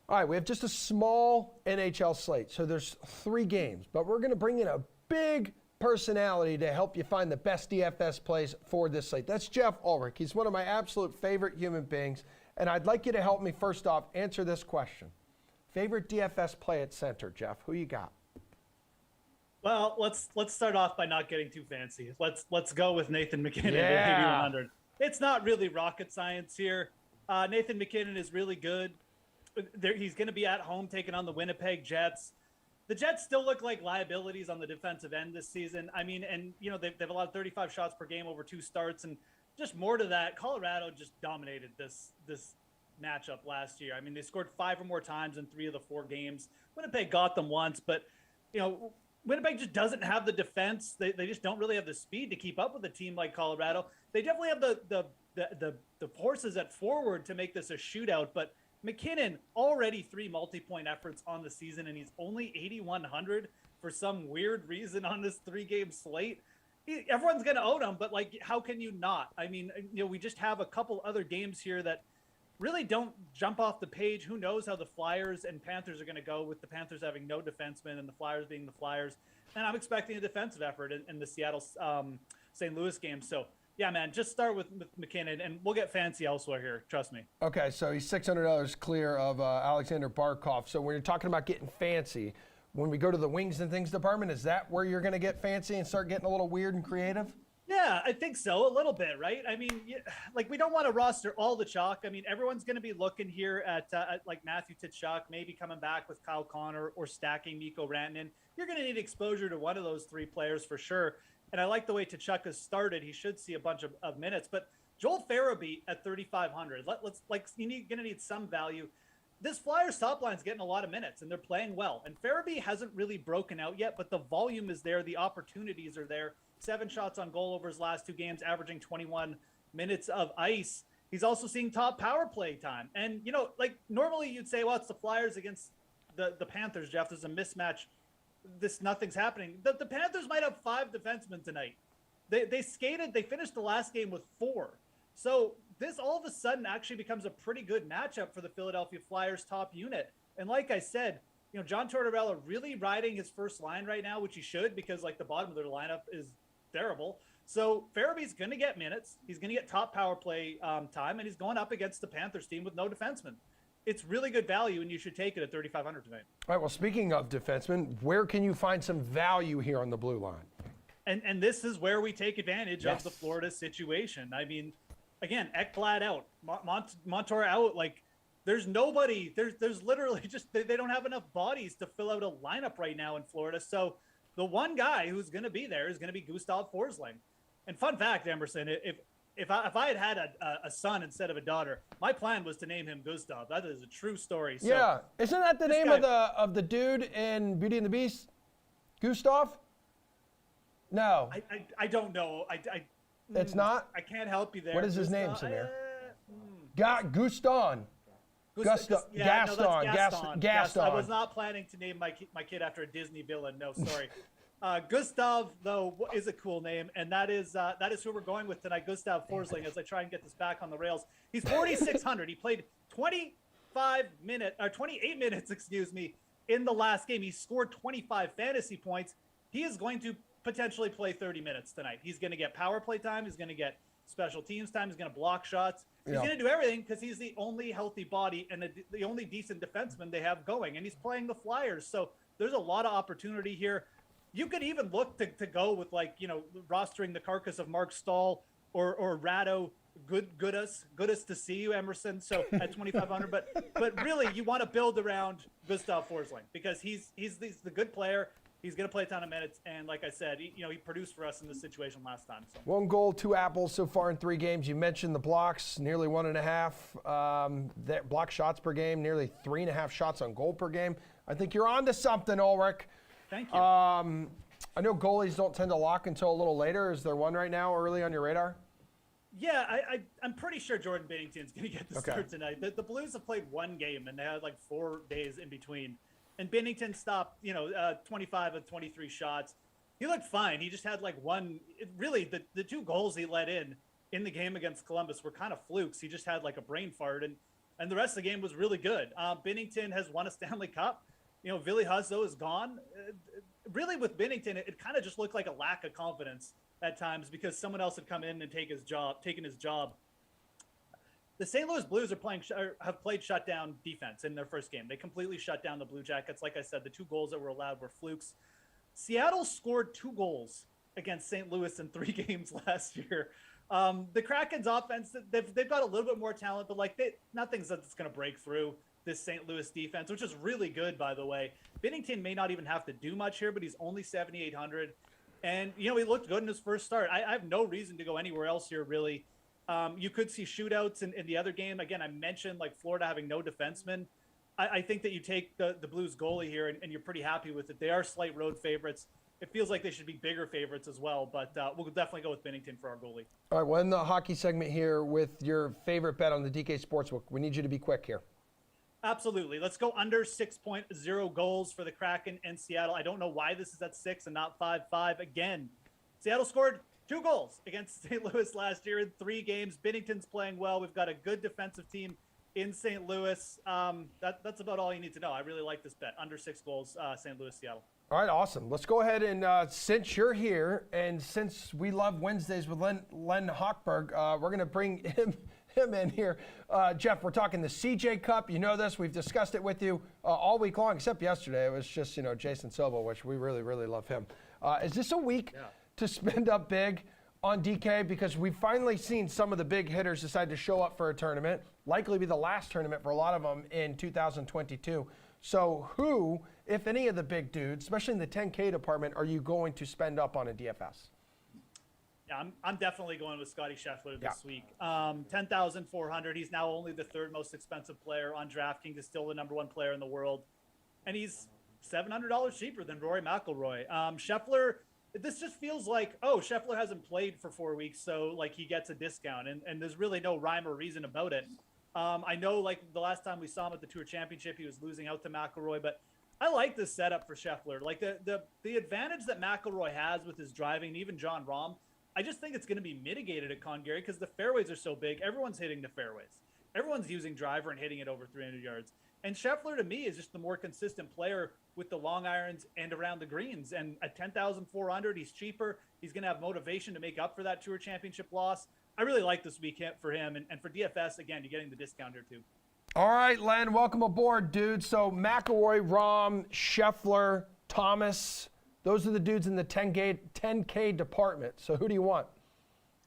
All right, we have just a small NHL slate, so there's 3 games, but we're going to bring in a big personality to help you find the best DFS plays for this slate. That's Jeff Ulrich. He's one of my absolute favorite human beings, and I'd like you to help me first off answer this question. Favorite DFS play at center, Jeff? Who you got? Well, let's start off by not getting too fancy. Let's go with Nathan McKinnon at 8,100. It's not really rocket science here. Nathan McKinnon is really good. He's going to be at home taking on the Winnipeg Jets. The Jets still look like liabilities on the defensive end this season. I mean, and they've allowed 35 shots per game over 2 starts, and just more to that, Colorado just dominated this matchup last year. I mean, they scored 5 or more times in 3 of the 4 games. Winnipeg got them once, but Winnipeg just doesn't have the defense. They just don't really have the speed to keep up with a team like Colorado. They definitely have the horses at forward to make this a shootout, but McKinnon already 3 multi-point efforts on the season, and he's only 8,100 for some weird reason on this 3-game slate. everyone's going to own him, but like, how can you not? I mean, we just have a couple other games here that really don't jump off the page. Who knows how the Flyers and Panthers are going to go, with the Panthers having no defensemen and the Flyers being the Flyers. And I'm expecting a defensive effort in the Seattle St. Louis game. So, yeah, man, just start with McKinnon, and we'll get fancy elsewhere here. Trust me. Okay, so he's $600 clear of Alexander Barkov. So when you're talking about getting fancy, when we go to the wings and things department, is that where you're going to get fancy and start getting a little weird and creative? Yeah, I think so, a little bit, right? I mean, like, we don't want to roster all the chalk. I mean, everyone's going to be looking here at like Matthew Tkachuk, maybe coming back with Kyle Connor or stacking Mikko Rantanen. You're going to need exposure to one of those three players for sure. And I like the way Tkachuk has started. He should see a bunch of minutes. But Joel Farabee at 3,500. Let's you're going to need some value. This Flyers top line's getting a lot of minutes, and they're playing well. And Farabee hasn't really broken out yet, but the volume is there. The opportunities are there. 7 shots on goal over his last 2 games, averaging 21 minutes of ice. He's also seeing top power play time. And, like, normally you'd say, well, it's the Flyers against the Panthers, Jeff. There's a mismatch. Nothing's happening. The Panthers might have 5 defensemen tonight. They finished the last game with 4. So this all of a sudden actually becomes a pretty good matchup for the Philadelphia Flyers top unit. And like I said, John Tortorella really riding his first line right now, which he should, because like the bottom of their lineup is terrible. So Farabee's going to get minutes. He's going to get top power play time, and he's going up against the Panthers team with no defenseman. It's really good value, and you should take it at 3,500 tonight. All right, well, speaking of defensemen, where can you find some value here on the blue line? And this is where we take advantage of the Florida situation. I mean, again, Ekblad out, Montour out. Like, there's nobody. There's literally just they don't have enough bodies to fill out a lineup right now in Florida. So the one guy who's going to be there is going to be Gustav Forsling. And fun fact, Emerson, if I had had a son instead of a daughter, my plan was to name him Gustav. That is a true story. So yeah, isn't that the name of the dude in Beauty and the Beast? Gustav? No. I don't know. It's not? I can't help you there. What is his name, Samir? Gaston. Gaston. I was not planning to name my kid after a Disney villain. No, sorry. Gustav, though, is a cool name, and that is who we're going with tonight, Gustav Forsling, as I try and get this back on the rails. He's 4,600. He played 28 minutes, in the last game. He scored 25 fantasy points. He is going to potentially play 30 minutes tonight. He's going to get power play time. He's going to get special teams time. He's going to block shots. He's going to do everything because he's the only healthy body and the only decent defenseman they have going, and he's playing the Flyers. So there's a lot of opportunity here. You could even look to go with, like, rostering the carcass of Mark Stahl or Rado Goodus to see you, Emerson. So at 2,500, but really you want to build around Gustav Forsling because he's the good player. He's going to play a ton of minutes, and like I said, he produced for us in this situation last time. So. 1 goal, 2 apples so far in 3 games. You mentioned the blocks, nearly 1.5. That block shots per game, nearly 3.5 shots on goal per game. I think you're on to something, Ulrich. Thank you. I know goalies don't tend to lock until a little later. Is there one right now early on your radar? Yeah, I'm pretty sure Jordan Bennington's going to get the start tonight. The Blues have played 1 game, and they had like 4 days in between. And Bennington stopped, 25 of 23 shots. He looked fine. He just had like really the 2 goals he let in the game against Columbus were kind of flukes. He just had like a brain fart, and the rest of the game was really good. Bennington has won a Stanley Cup. Ville Husso is gone. Really with Bennington, it kind of just looked like a lack of confidence at times because someone else had come in and taken his job. The St. Louis Blues have played shutdown defense in their first game. They completely shut down the Blue Jackets. Like I said, the 2 goals that were allowed were flukes. Seattle scored 2 goals against St. Louis in 3 games last year. The Kraken's offense, they've got a little bit more talent, but nothing's that's going to break through this St. Louis defense, which is really good, by the way. Bennington may not even have to do much here, but he's only 7,800. And, he looked good in his first start. I have no reason to go anywhere else here, really. You could see shootouts in the other game. Again, I mentioned like Florida having no defensemen. I think that you take the Blues goalie here and you're pretty happy with it. They are slight road favorites. It feels like they should be bigger favorites as well, but we'll definitely go with Bennington for our goalie. All right, well, in the hockey segment here with your favorite bet on the DK Sportsbook, we need you to be quick here. Absolutely. Let's go under 6.0 goals for the Kraken and Seattle. I don't know why this is at 6 and not 5.5. Again, Seattle scored 2 goals against St. Louis last year in 3 games. Bennington's playing well. We've got a good defensive team in St. Louis. That's about all you need to know. I really like this bet. Under 6 goals, St. Louis, Seattle. All right, awesome. Let's go ahead and since you're here and since we love Wednesdays with Len Hochberg, we're going to bring him in here. Jeff, we're talking the CJ Cup. You know this. We've discussed it with you all week long, except yesterday. It was just, Jason Silva, which we really, really love him. Is this a week to spend up big on DK? Because we've finally seen some of the big hitters decide to show up for a tournament, likely be the last tournament for a lot of them in 2022. So who, if any of the big dudes, especially in the 10K department, are you going to spend up on a DFS? Yeah, I'm definitely going with Scotty Scheffler this week. 10,400. He's now only the 3rd most expensive player on DraftKings. He's still the #1 player in the world, and he's $700 cheaper than Rory McIlroy. Scheffler, this just feels like, Scheffler hasn't played for 4 weeks, so like he gets a discount, and there's really no rhyme or reason about it. I know, like the last time we saw him at the Tour Championship, he was losing out to McIlroy, but I like this setup for Scheffler. Like the advantage that McIlroy has with his driving, and even Jon Rahm, I just think it's going to be mitigated at Congaree because the fairways are so big. Everyone's hitting the fairways. Everyone's using driver and hitting it over 300 yards. And Scheffler, to me, is just the more consistent player with the long irons and around the greens. And at 10,400, he's cheaper. He's going to have motivation to make up for that Tour Championship loss. I really like this weekend for him. And for DFS, again, you're getting the discount here too. All right, Len, welcome aboard, dude. So McIlroy, Rahm, Scheffler, Thomas, those are the dudes in the 10K department. So who do you want?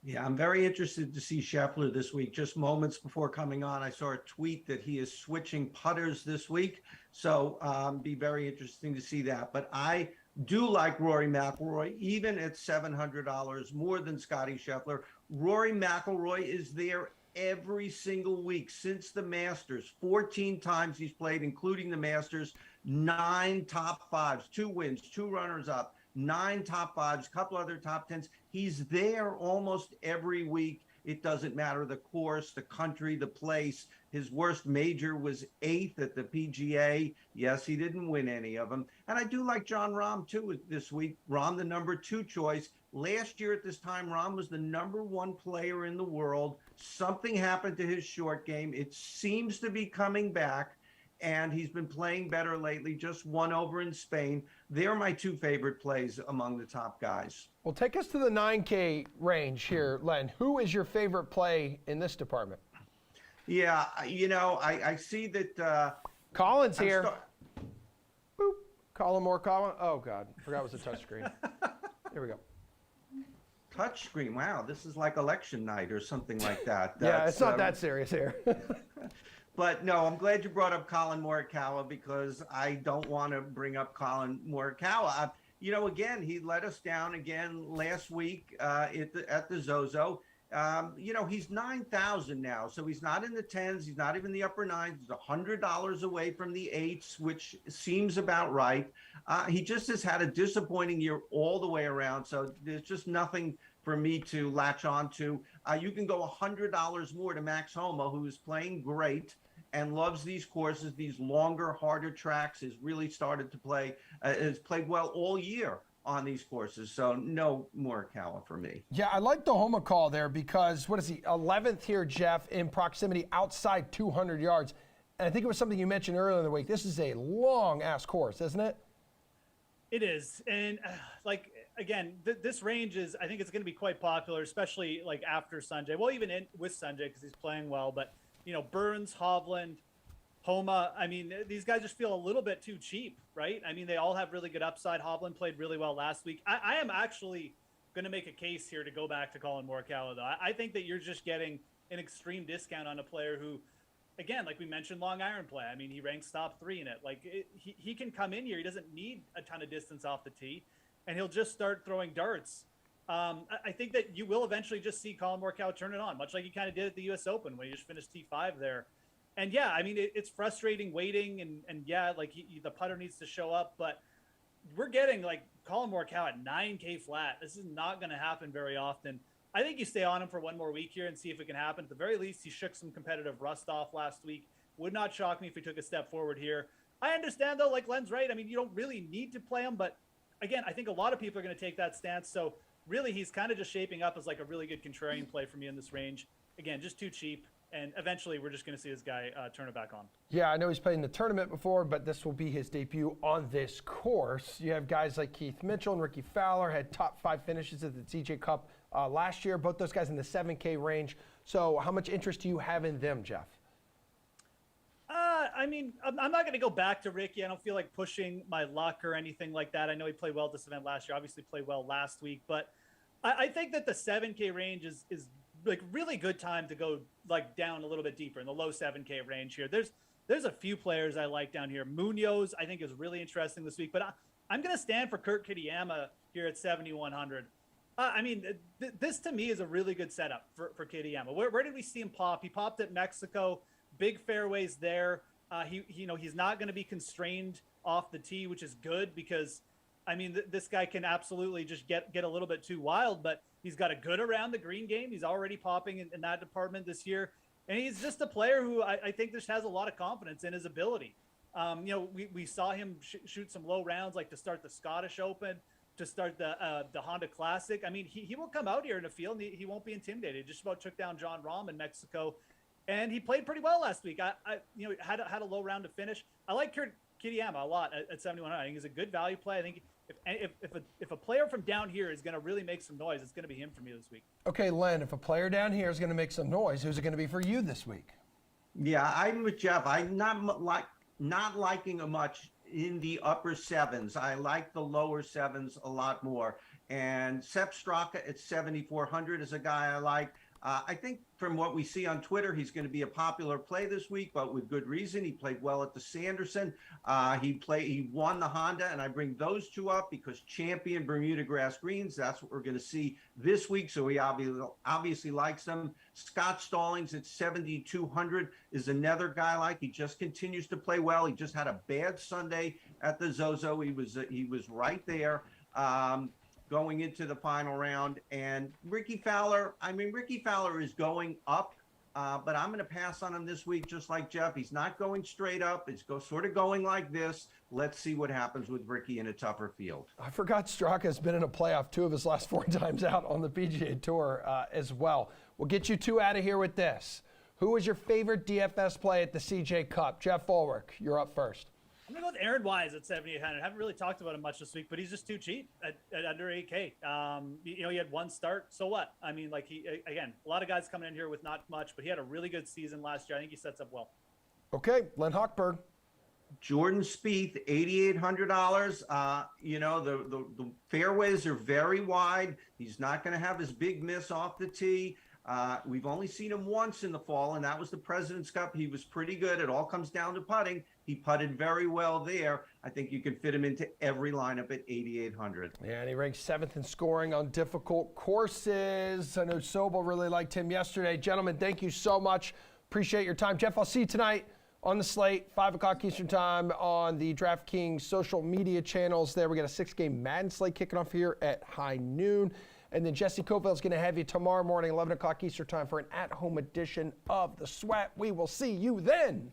Yeah, I'm very interested to see Scheffler this week. Just moments before coming on, I saw a tweet that he is switching putters this week. So be very interesting to see that. But I do like Rory McIlroy, even at $700 more than Scotty Scheffler. Rory McIlroy is there every single week since the Masters. 14 times he's played, including the Masters, 9 top 5s, 2 wins, 2 runners-up, 9 top 5s, a couple other top 10s. He's there almost every week. It doesn't matter the course, the country, the place. His worst major was 8th at the PGA. Yes, he didn't win any of them. And I do like Jon Rahm, too, this week. Rahm, the #2 choice. Last year at this time, Rahm was the #1 player in the world. Something happened to his short game. It seems to be coming back, and he's been playing better lately, just won over in Spain. They're my 2 favorite plays among the top guys. Well, take us to the 9K range here, Len. Who is your favorite play in this department? Yeah, I see that. Colin's here. Boop. Colin Moore, Colin. Oh, God. Forgot it was a touchscreen. Here we go. Touchscreen. Wow, this is like election night or something like that. Yeah, it's not that serious here. But no, I'm glad you brought up Colin Morikawa because I don't want to bring up Colin Morikawa. Again, he let us down again last week at the Zozo. He's 9,000 now, so he's not in the 10s. He's not even the upper 9s. He's $100 away from the 8s, which seems about right. He just has had a disappointing year all the way around, so there's just nothing for me to latch on to. You can go $100 more to Max Homa, who is playing great and loves these courses, these longer, harder tracks. Has really started to play, has played well all year on these courses. So no Morikawa for me. Yeah, I like the Homa call there because, what is he, 11th here, Jeff, in proximity outside 200 yards. And I think it was something you mentioned earlier in the week. This is a long-ass course, isn't it? It is. And again, this range is, I think it's going to be quite popular, especially like after Sanjay. Well, even with Sanjay because he's playing well. But, Burns, Hovland, Homa, these guys just feel a little bit too cheap, right? They all have really good upside. Hovland played really well last week. I am actually going to make a case here to go back to Colin Morikawa, though. I think that you're just getting an extreme discount on a player who, again, like we mentioned, long iron play. He ranks top 3 in it. He can come in here. He doesn't need a ton of distance off the tee, and he'll just start throwing darts. I think that you will eventually just see Colin Morikawa turn it on, much like he kind of did at the U.S. Open when he just finished T5 there. And yeah, it's frustrating waiting, and yeah, the putter needs to show up, but we're getting Colin Morikawa at 9K flat. This is not going to happen very often. I think you stay on him for one more week here and see if it can happen. At the very least, he shook some competitive rust off last week. Would not shock me if he took a step forward here. I understand though, like Len's right. You don't really need to play him, but again, I think a lot of people are going to take that stance. So really he's kind of just shaping up as like a really good contrarian play for me in this range. Again, just too cheap. And eventually we're just going to see this guy turn it back on. Yeah, I know he's played in the tournament before, but this will be his debut on this course. You have guys like Keith Mitchell and Ricky Fowler had top 5 finishes at the TJ Cup last year. Both those guys in the 7K range. So how much interest do you have in them, Jeff? I mean, I'm not going to go back to Ricky. I don't feel like pushing my luck or anything like that. I know he played well at this event last year, obviously played well last week, but I think that the 7K range is like really good time to go like down a little bit deeper in the low 7K range here. There's a few players I like down here. Munoz, I think, is really interesting this week, but I'm going to stand for Kurt Kitayama here at 7,100. I mean, this to me is a really good setup for Kitayama. Where did we see him pop? He popped at Mexico, big fairways there. He's not going to be constrained off the tee, which is good because, I mean, this guy can absolutely just get a little bit too wild, but he's got a good around the green game. He's already popping in that department this year. And he's just a player who I think just has a lot of confidence in his ability. We saw him shoot some low rounds, like to start the Scottish Open, to start the Honda Classic. I mean, he will come out here in a field and he won't be intimidated. Just about took down John Rahm in Mexico. And he played pretty well last week. Had a low round to finish. I like Kurt Kitayama a lot at 7,100. I think he's a good value play. I think if a player from down here is going to really make some noise, it's going to be him for me this week. Okay, Len, if a player down here is going to make some noise, who's it going to be for you this week? Yeah, I'm with Jeff. I'm not liking him much in the upper 7s. I like the lower 7s a lot more. And Sepp Straka at 7,400 is a guy I like. I think from what we see on Twitter, he's going to be a popular play this week, but with good reason. He played well at the Sanderson. He won the Honda, and I bring those two up because champion Bermuda grass greens, that's what we're going to see this week, so he obviously likes them. Scott Stallings at 7,200 is another guy I like. He just continues to play well. He just had a bad Sunday at the Zozo. He was right there. Going into the final round. And Ricky Fowler is going up, but I'm going to pass on him this week, just like Jeff. He's not going straight up. It's sort of going like this. Let's see what happens with Ricky in a tougher field. I forgot Straka has been in a playoff 2 of his last 4 times out on the PGA Tour as well. We'll get you 2 out of here with this. Who was your favorite DFS play at the CJ Cup? Jeff Fulwick, you're up first. I'm going to go with Aaron Wise at 7,800. I haven't really talked about him much this week, but he's just too cheap at under 8K. He had 1 start. So what? I mean, like again, a lot of guys coming in here with not much, but he had a really good season last year. I think he sets up well. Okay, Len Hochberg. Jordan Spieth, $8,800. The fairways are very wide. He's not going to have his big miss off the tee. We've only seen him once in the fall, and that was the President's Cup. He was pretty good. It all comes down to putting. He putted very well there. I think you can fit him into every lineup at 8,800. Yeah, and he ranks 7th in scoring on difficult courses. I know Sobel really liked him yesterday. Gentlemen, thank you so much. Appreciate your time. Jeff, I'll see you tonight on the slate, 5 o'clock Eastern time on the DraftKings social media channels there. We got a 6-game Madden slate kicking off here at high noon. And then Jesse Coville's going to have you tomorrow morning, 11 o'clock Eastern time for an at-home edition of The Sweat. We will see you then.